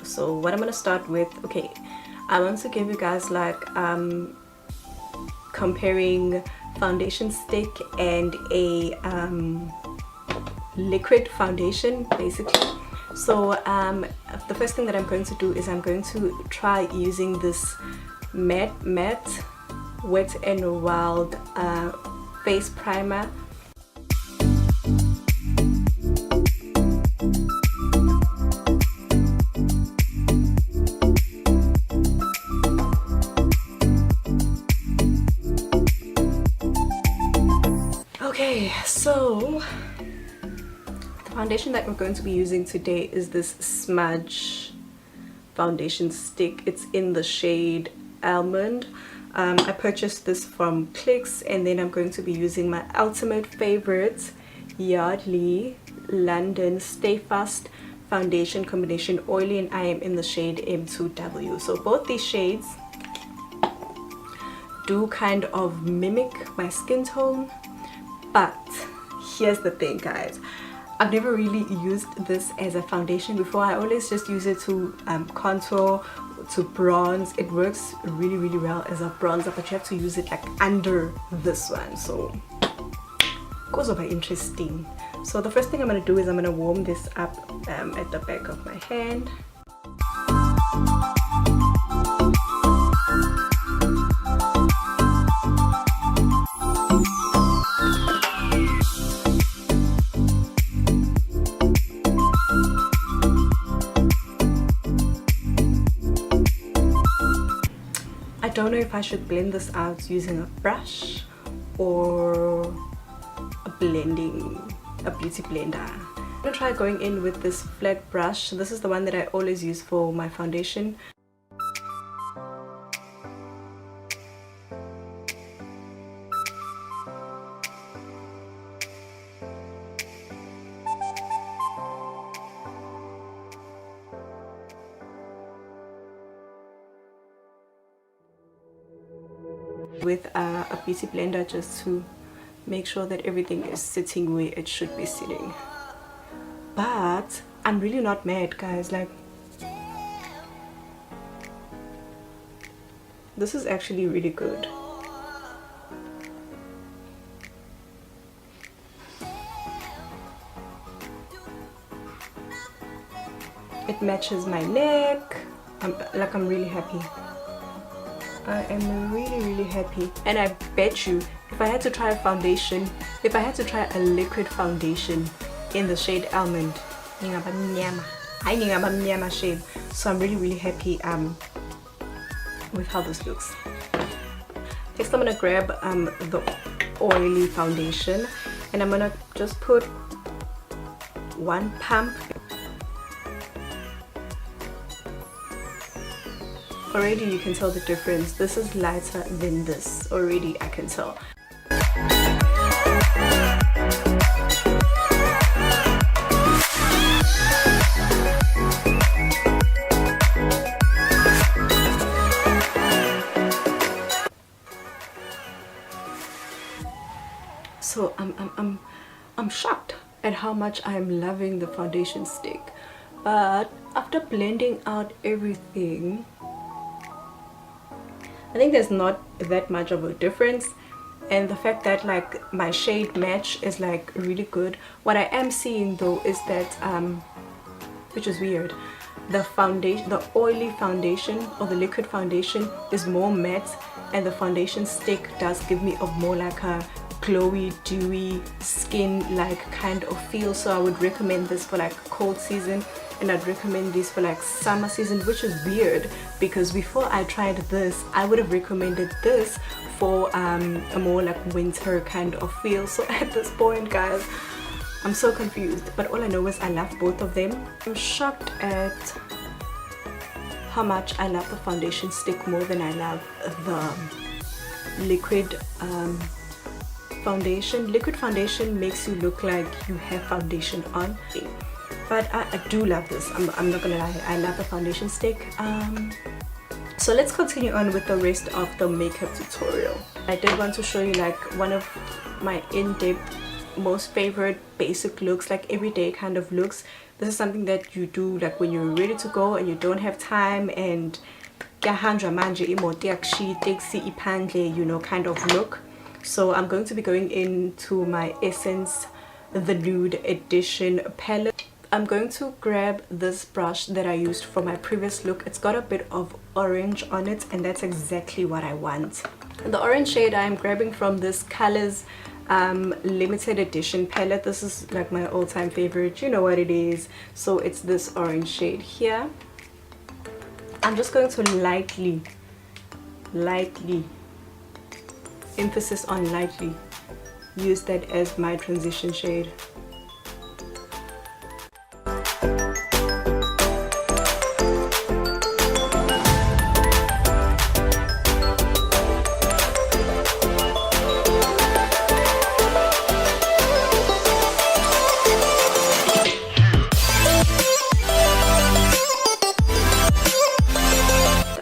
So what I'm gonna start with, okay, I want to give you guys like comparing foundation stick and a liquid foundation basically. So the first thing that I'm going to do is I'm going to try using this matte Wet n Wild face primer. Okay, so the foundation that we're going to be using today is this Smudge foundation stick. It's in the shade Almond. I purchased this from Clicks, and then I'm going to be using my ultimate favorite Yardley London Stay Fast foundation combination oily, and I am in the shade M2W. So both these shades do kind of mimic my skin tone, but here's the thing, guys. I've never really used this as a foundation before. I always just use it to contour, to bronze. It works really, really well as a bronzer, but you have to use it like under this one, so it goes over interesting. So the first thing I'm going to do is I'm going to warm this up at the back of my hand. I don't know if I should blend this out using a brush or a beauty blender. I'm gonna try going in with this flat brush. This is the one that I always use for my foundation. With a beauty blender just to make sure that everything is sitting where it should be sitting. But I'm really not mad, guys. Like, this is actually really good. It matches my neck. I'm really happy. I am really happy, and I bet you if I had to try a foundation, if I had to try a liquid foundation in the shade Almond, shade. So I'm really happy with how this looks. Next I'm gonna grab the oily foundation, and I'm gonna just put one pump. Already you can tell the difference. This is lighter than this. Already I can tell. So I'm shocked at how much I'm loving the foundation stick. But after blending out everything, I think there's not that much of a difference, and the fact that like my shade match is like really good. What I am seeing though is that which is weird, the foundation, the oily foundation or the liquid foundation is more matte, and the foundation stick does give me a more like a glowy, dewy skin like kind of feel. So I would recommend this for like cold season, and I'd recommend this for like summer season, which is weird because before I tried this I would have recommended this for a more like winter kind of feel. So at this point, guys, I'm so confused, but all I know is I love both of them. I'm shocked at how much I love the foundation stick more than I love the liquid foundation. Liquid foundation makes you look like you have foundation on, but I do love this. I'm not gonna lie, I love the foundation stick. So let's continue on with the rest of the makeup tutorial. I did want to show you like one of my in-depth most favorite basic looks, like everyday kind of looks. This is something that you do like when you're ready to go and you don't have time, and manje imoto yakushiya itaxi iphandle, you know, kind of look. So I'm going to be going into my Essence the Nude Edition palette. I'm going to grab this brush that I used for my previous look. It's got a bit of orange on it, and that's exactly what I want. The orange shade I'm grabbing from this Colors limited edition palette. This is like my all-time favorite, you know what it is. So it's this orange shade here. I'm just going to lightly, emphasis on lightly, use that as my transition shade.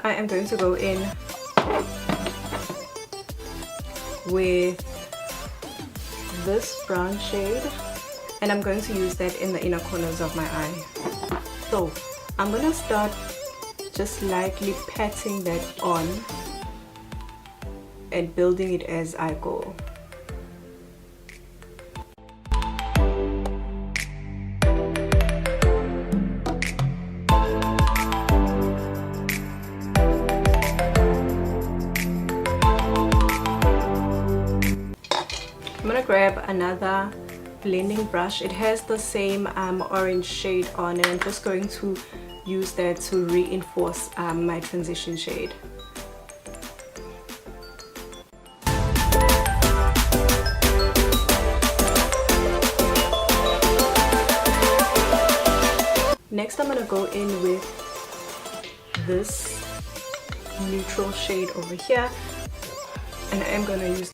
I am going to go in with this brown shade, and I'm going to use that in the inner corners of my eye. So I'm going to start just lightly patting that on and building it as I go. I'm gonna grab another blending brush. It has the same orange shade on, and I'm just going to use that to reinforce my transition shade. Next, I'm gonna go in with this neutral shade over here, and I am gonna use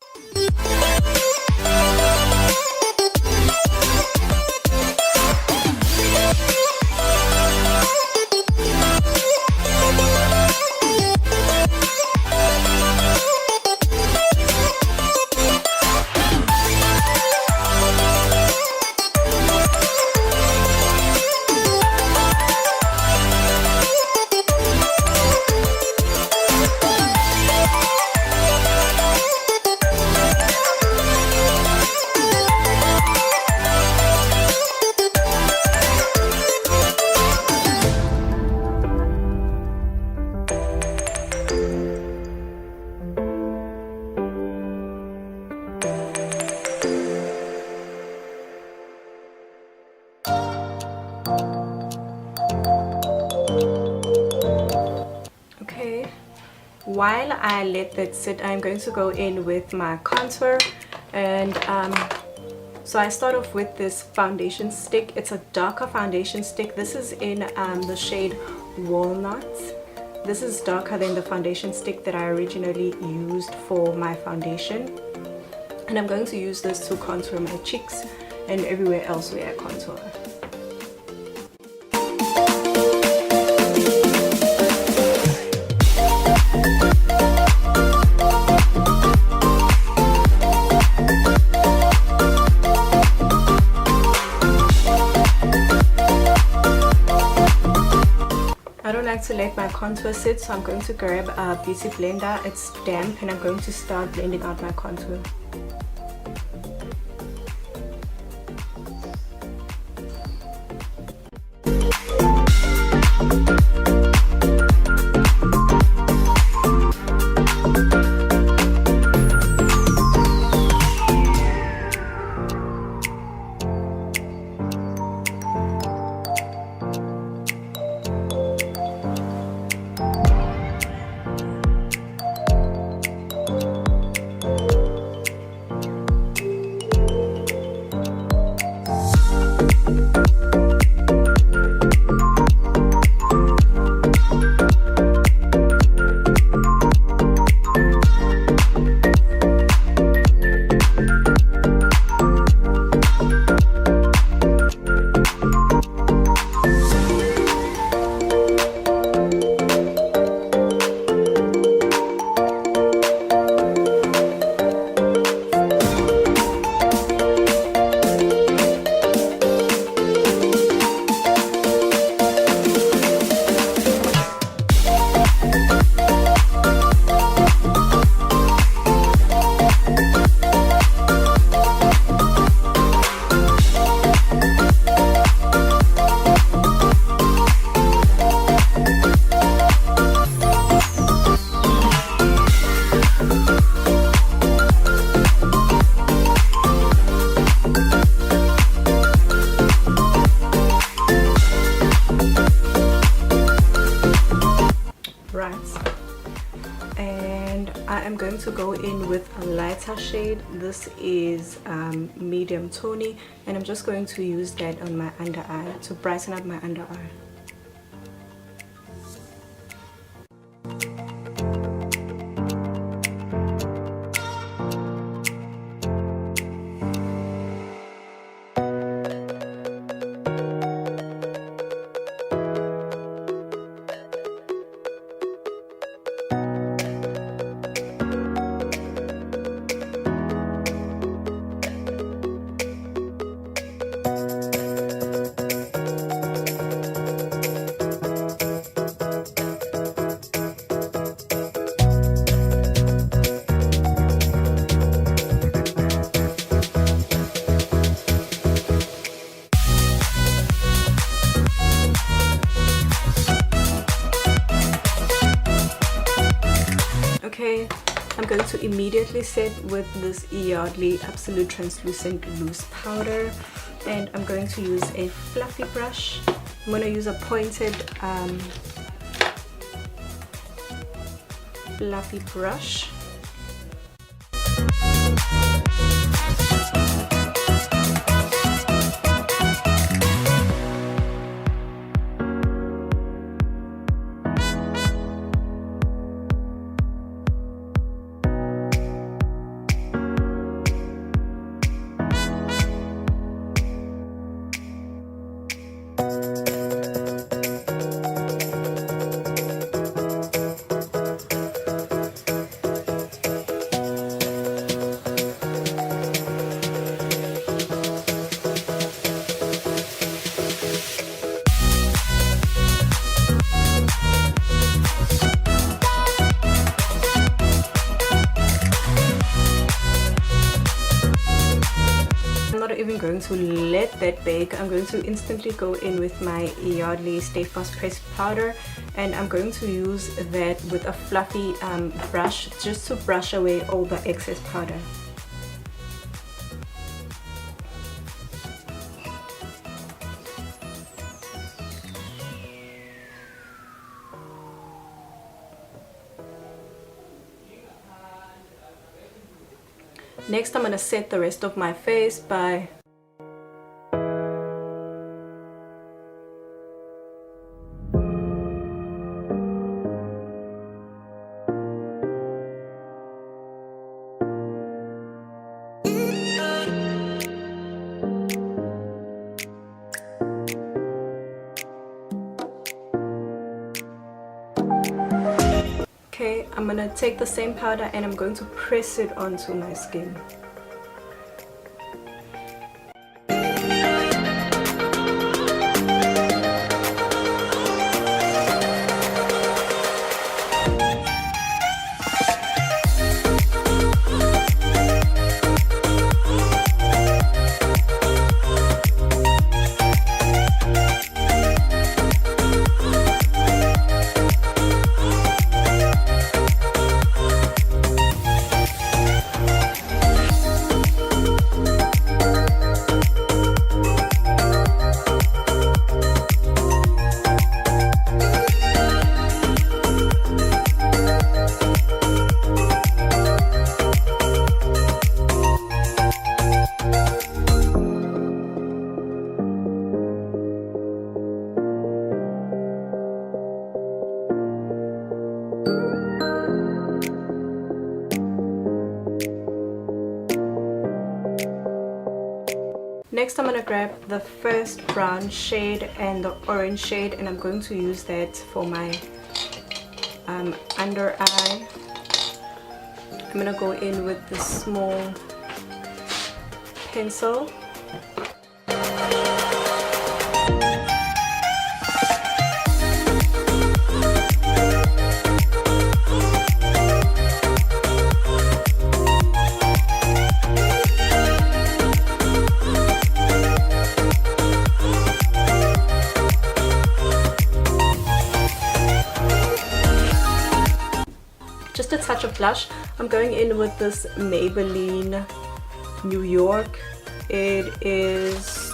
While I let that sit, I'm going to go in with my contour, and so I start off with this foundation stick. It's a darker foundation stick. This is in the shade Walnut. This is darker than the foundation stick that I originally used for my foundation, and I'm going to use this to contour my cheeks and everywhere else where I contour. To let my contour sit, so I'm going to grab a beauty blender. It's damp, and I'm going to start blending out my contour. right? And I am going to go in with a lighter shade. This is medium tony, and I'm just going to use that on my under eye to brighten up my under eye. Okay, I'm going to immediately set with this Yardley Absolute Translucent Loose Powder, and I'm going to use a fluffy brush. I'm going to use a pointed fluffy brush. Even going to let that bake. I'm going to instantly go in with my Yardley Stay Fast Pressed powder, and I'm going to use that with a fluffy brush just to brush away all the excess powder. Next, I'm going to set the rest of my face by Okay, I'm going to take the same powder and I'm going to press it onto my skin. Next, I'm going to grab the first brown shade and the orange shade, and I'm going to use that for my under eye. I'm going to go in with the small pencil. Just a touch of blush. I'm going in with this Maybelline New York. It is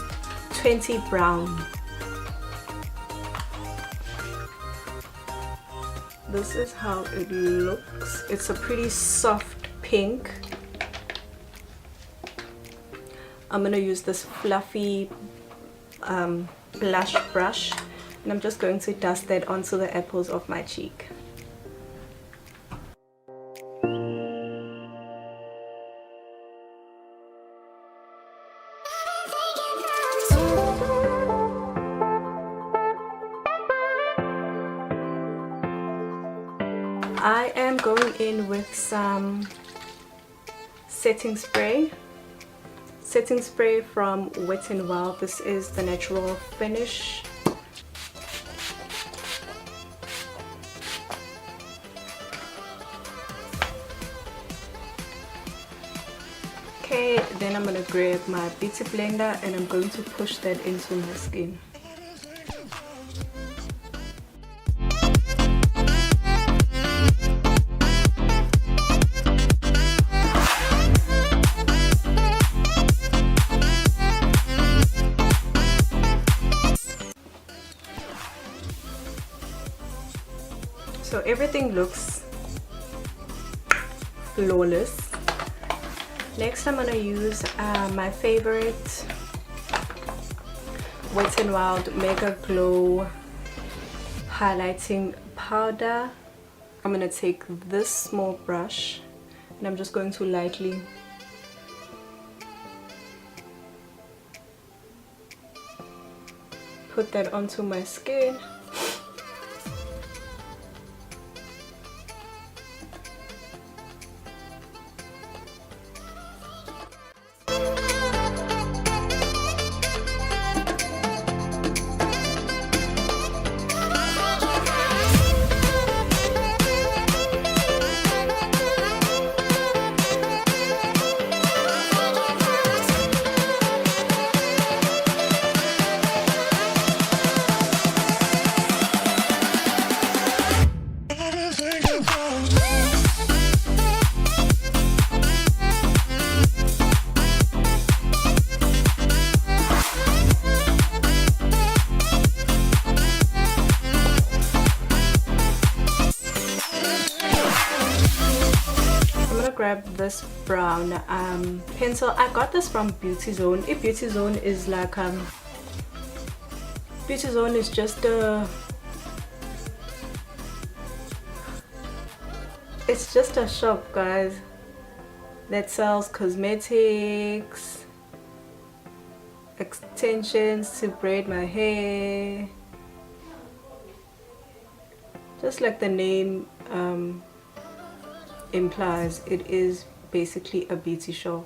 20 brown. this is how it looks. It's a pretty soft pink. I'm gonna use this fluffy blush brush, and I'm just going to dust that onto the apples of my cheek. I am going in with some setting spray from Wet n Wild. This is the natural finish. Okay, then I'm gonna grab my beauty blender and I'm going to push that into my skin. So everything looks flawless. Next I'm gonna use my favorite Wet n Wild Mega Glow highlighting powder. I'm gonna take this small brush and I'm just going to lightly put that onto my skin. Grab this brown pencil. I got this from Beauty Zone. If Beauty Zone is like Beauty Zone is just it's just a shop, guys, that sells cosmetics, extensions to braid my hair, just like the name implies. It is basically a beauty show.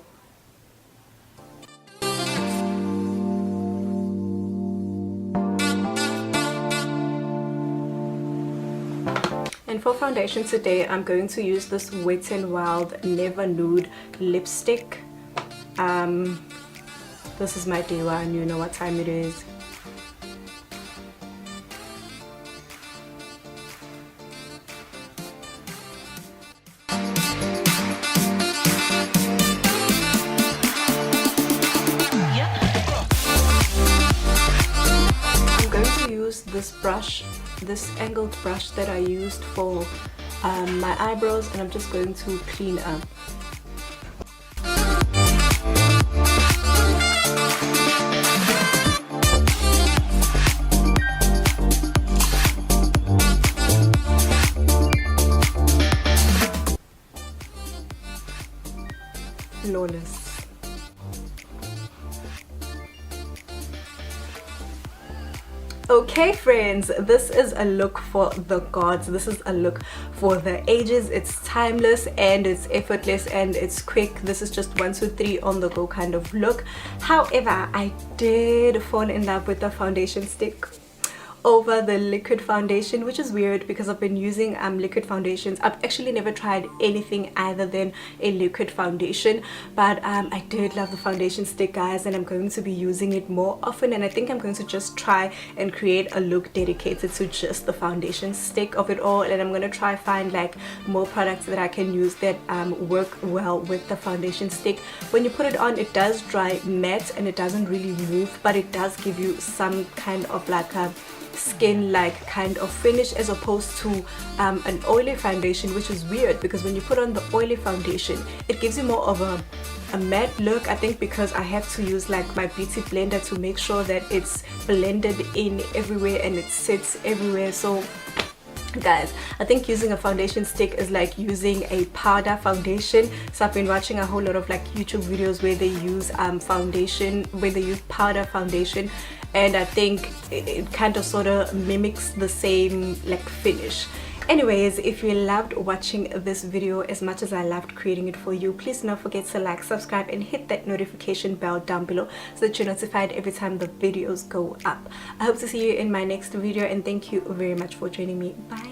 And for foundation today, I'm going to use this Wet n Wild Never Nude lipstick. This is my day one, you know what time it is. This brush, this angled brush that I used for my eyebrows, and I'm just going to clean up. Flawless. Okay friends, this is a look for the gods. This is a look for the ages. It's timeless and it's effortless and it's quick. This is just 1 2 3 on the go kind of look. However, I did fall in love with the foundation stick over the liquid foundation, which is weird because I've been using liquid foundations. I've actually never tried anything other than a liquid foundation, but I did love the foundation stick, guys, and I'm going to be using it more often, and I think I'm going to just try and create a look dedicated to just the foundation stick of it all, and I'm going to try find like more products that I can use that work well with the foundation stick. When you put it on, it does dry matte and it doesn't really move, but it does give you some kind of like a skin like kind of finish, as opposed to an oily foundation, which is weird because when you put on the oily foundation it gives you more of a matte look. I think because I have to use like my beauty blender to make sure that it's blended in everywhere and it sits everywhere. So guys, I think using a foundation stick is like using a powder foundation. So I've been watching a whole lot of like YouTube videos where they use powder foundation, and I think it kind of sort of mimics the same like finish. Anyways, if you loved watching this video as much as I loved creating it for you, please do not forget to like, subscribe, and hit that notification bell down below so that you're notified every time the videos go up. I hope to see you in my next video, and thank you very much for joining me. Bye.